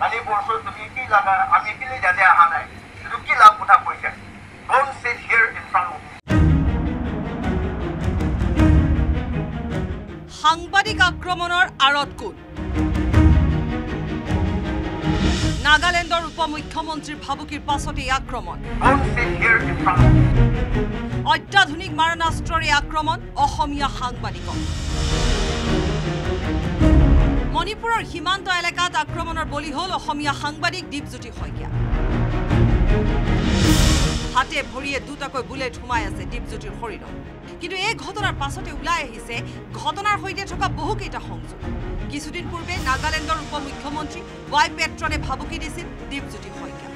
Ani borso tumi ki laga ami kile jane aha nai. Etu ki laga kotha koise. Don't sit here in front of me. সাংবাদিক আক্ৰমণৰ আৰত কোন নাগালেণ্ডৰ উপমুখ্যমন্ত্ৰীৰ ভাবুকিৰ পাছতে আক্ৰমণ অত্যাধুনিক মাৰণাস্ত্ৰৰে আক্ৰমণ অসমীয়া সাংবাদিকক মণিপুৰৰ সীমান্ত এলেকাত আক্ৰমণৰ বলি হল অসমীয়া সাংবাদিক দীপজ্যোতি শইকীয়া হাতে ভৰিয়ে দুটাকৈ বুলেট হুমাই আছে দীপজ্যোতিৰ শৰীৰত কিন্তু এই ঘটনাৰ পাছতে ওলাই আহিছে ঘটনাৰ সৈতে থকা বহুকেইটা সংযোগ কিছুদিন পূৰ্বে নাগালেণ্ডৰ উপমুখ্যমন্ত্ৰী ৱাই পেট্ৰনে ভাবুকি দিছিল দীপজ্যোতি শইকীয়া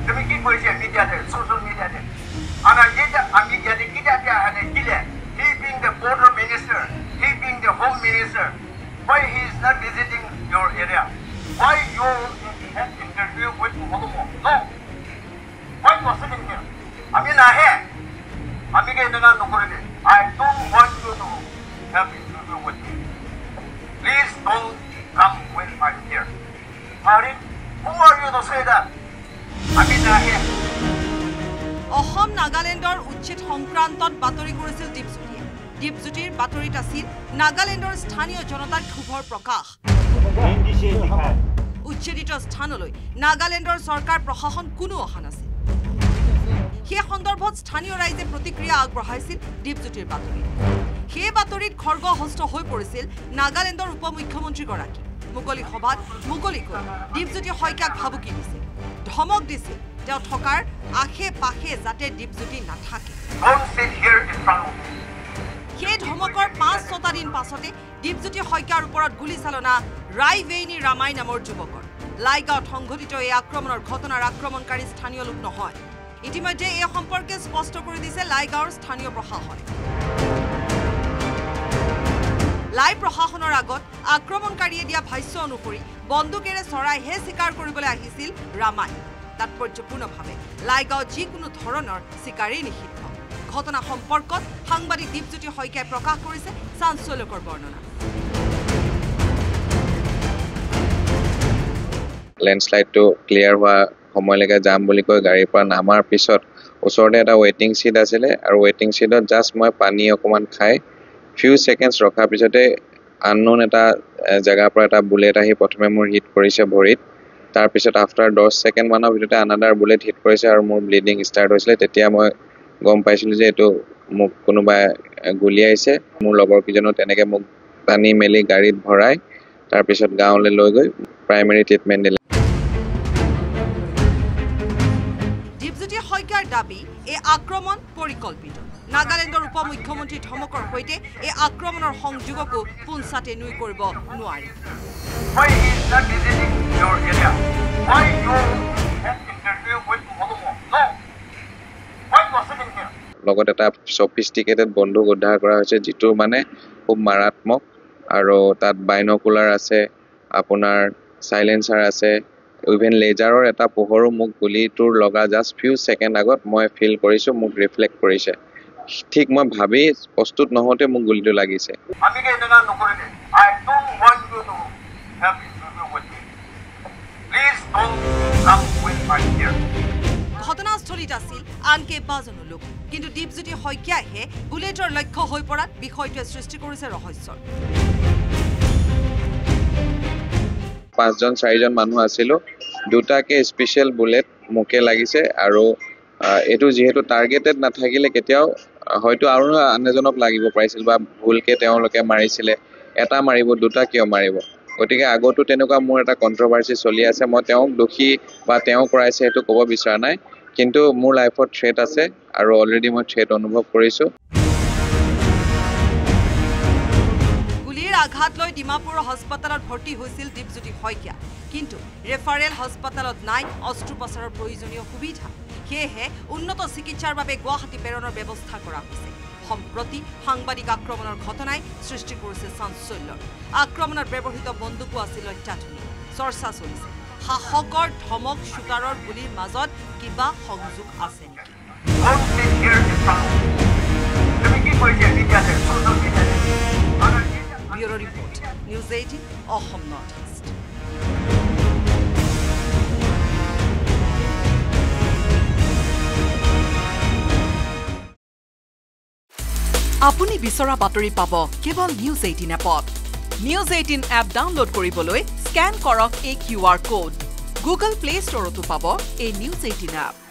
তুমি কি কৈছে মিডিয়াতে সোশ্যাল মিডিয়াতে আনা যেটা আমি যদি কিটাতে আনে কিলে he being the border minister he being the home minister why he is not visiting your area why you have interview with Modomo no why you are sitting here আমি নাহে আমি কে এনেকা নকৰিলে I don't want you to have interview with me please don't come when I'm here Ari who are you to say that আমি নাহে অসম নাগালেণ্ডৰ উচ্ছেদ সংক্ৰান্তত বাতৰি কৰিছিল দীপজ্যোতিয়ে দীপজ্যোতিৰ বাতৰিত আছিল নাগালেণ্ডৰ স্থানীয় জনতাৰ ক্ষোভৰ প্ৰকাশ উচ্ছেদিত স্থানলৈ নাগালেণ্ডৰ চৰকাৰ প্ৰশাসন কোনো অহা নাছিল সেই সন্দৰ্ভত স্থানীয় ৰাইজে প্ৰতিক্ৰিয়া আগবঢ়াইছিল দীপজ্যোতিৰ বাতৰি সেই বাতৰিত খৰ্গহস্ত হৈ পৰিছিল নাগালেণ্ডৰ উপমুখ্যমন্ত্ৰীগৰাকী মুকলি সভাত মুকলিকৈ দীপজ্যোতি শইকীয়াক ভাবুকি দিছিল ধমক দিছিল তেওঁ থকাৰ আশে পাশে যাতে দীপজ্যোতি নাথাকে সেই ধমকৰ ৫-৬টা দিন পাছতে দীপজ্যোতি শইকীয়াৰ ওপৰত গুলীচালনা ৰাইভেইনী ৰামাই নামৰ যুৱকৰ লাইগাঁৱত সংঘটিত এই আক্ৰমণৰ ঘটনাৰ আক্ৰমণকাৰী স্থানীয় লোক নহয় ইতিমধ্যে এই সম্পৰ্কে স্পষ্ট কৰি দিছে লাইগাঁৱৰ স্থানীয় প্ৰশাসনে লাই প্ৰশাসনৰ আগত আক্ৰমণকাৰীয়ে দিয়া ভাষ্য অনুসৰি বন্দুকেৰে চৰাইহে চিকাৰ কৰিবলৈ আহিছিল ৰামাই তাৎপৰ্যপূৰ্ণভাৱে লাইগাঁৱত যিকোনো ধৰণৰ চিকাৰেই নিষিদ্ধ ঘটনা সম্পৰ্কত সাংবাদিক দীপজ্যোতি শইকীয়াই প্ৰকাশ কৰিছে চাঞ্চল্যকৰ বৰ্ণনা লেণ্ডশ্লাইডটো ক্লিয়াৰ হোৱা সময়লৈকে যাম বুলি কৈ গাড়ীৰ পৰা নামাৰ পিছত ওচৰতে এটা ৱেটিং সিট আছিলে আৰু ৱেটিং সিটত জাষ্ট মই পানী অকমান খাই ফিউ সেকেন্ডছ ৰখাৰ পিছতে আননোন এটা জায়গাৰ পৰা এটা বুলেট আহি প্ৰথমে মোৰ হিট কৰিছে ভৰিত তাৰ পিছত আফটাৰ 10 সেকেন্ড মানৰ ভিতৰতে আনাদাৰ বুলেট হিট কৰিছে আৰু মোৰ ব্লিডিং ষ্টাৰ্ট হৈছিলে তেতিয়া মই গম পাইছিলো যে এটো মোক কোনোবাই গুলিয়াইছে মোৰ লগৰ কিজনো তেনেকে মোক টানি মেলি গাড়ীত ভৰাই তাৰ পিছত গাঁৱলৈ লৈ গৈ প্ৰাইমাৰী ট্ৰিটমেন্ট দিলে দীপজ্যোতি শইকীয়াৰ দাবী এই আক্ৰমণ পৰিকল্পিত নাগালেণ্ডৰ উপমুখ্যমন্ত্ৰী ধমকৰ সৈতে এই আক্ৰমণৰ সংযোগকো পুনচাতে নুই কৰিব নোৱাৰি why he is not visiting your area why you have interview with Modomo no why you are sitting here লগত এটা সফিষ্টিকেটেড বন্দুক উদ্ধাৰ কৰা হৈছে যিটো মানে খুব মাৰাত্মক আৰু তাত বাইনকুলাৰ আছে আপোনাৰ সাইলেন্সাৰ আছে ইভেন লেজাৰৰ এটা পোহৰো মোক গুলিটোৰ লগা জাষ্ট ফিউ সেকেন্ড আগত মই ফিল কৰিছো মোক ৰিফ্লেক্ট কৰিছে ঠিক মই ভাবি প্ৰস্তুত নহওঁতে মোক গুলিটো লাগিছে আমি কে এনেকা নকৰিলে I don't want you to have interview with me please don't come when I'm here ঘটনাস্থলীত আছিল আন কেইবাজনো লোক কিন্তু দীপজ্যোতি শইকীয়াইহে বুলেটৰ লক্ষ্য হৈ পৰাত বিষয়টোৱে সৃষ্টি কৰিছে ৰহস্যৰ 5-4জন মানুহ আছিল দুটাকে স্পেশাল বুলেট মুকে লাগিছে আৰু এটো যেহেতু টাৰ্গেটেড নাথাকিলে কেতিয়াও হয়তো আৰু আনজনক লাগিব পাৰিছিল বা ভুলকে তেওঁলোকে মাৰিছিলে এটা মাৰিব দুটা কিয় মাৰিব গতিকে আগতো তেনেকুৱা মোৰ এটা কন্ট্ৰভাৰ্সি চলি আছে মই তেওঁক দোষী বা তেওঁ কৰাইছে এটো ক'ব বিচৰা নাই কিন্তু মোৰ লাইফত থ্ৰেট আছে আৰু অলৰেডি মই থ্ৰেট অনুভৱ কৰিছো গুলিৰ আঘাত লৈ ডিমাপুৰ হস্পিটালত ভৰ্তি হৈছিল দীপজ্যোতি শইকীয়া কিন্তু ৰেফাৰেল হস্পিটালত নাই অস্ত্ৰোপচাৰৰ প্ৰয়োজনীয় সুবিধা সেয়েহে উন্নত চিকিৎসাৰ বাবে গুৱাহাটী প্ৰেৰণৰ ব্যৱস্থা কৰা হৈছে সম্প্ৰতি সাংবাদিক আক্ৰমণৰ ঘটনাই সৃষ্টি কৰিছে চাঞ্চল্য আক্ৰমণত ব্যৱহৃত বন্দুকো আছিল অত্যাধুনিক চৰ্চা চলিছে সাহসৰ ধমক শুটাৰৰ গুলিৰ মাজত কিবা সংযোগ আছে নেকি bureau report news 18 Assam north east আপুনি বিচৰা বাতৰি পাব কেৱল নিউজ 18 এপত নিউজ 18 এপ ডাউনলোড কৰিবলৈ স্ক্যান কৰক এই QR কোড গুগল প্লে ষ্টৰতো পাব এই নিউজ 18 এপ